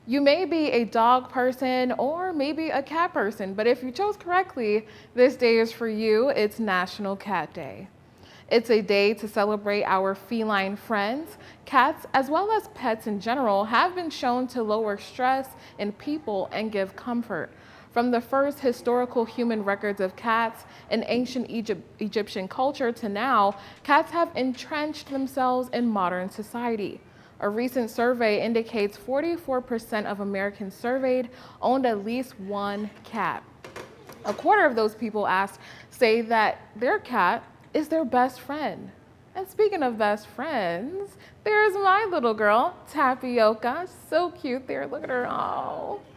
You may be a dog person or maybe a cat person, but if you chose correctly, this day is for you. It's National Cat Day. It's a day to celebrate our feline friends. Cats, as well as pets in general, have been shown to lower stress in people and give comfort. From the first historical human records of cats in ancient Egyptian culture to now, cats have entrenched themselves in modern society. A recent survey indicates 44% of Americans surveyed owned at least one cat. A quarter of those people asked say that their cat is their best friend. And speaking of best friends, there's my little girl, Tapioca. So cute there. Look at her. Oh.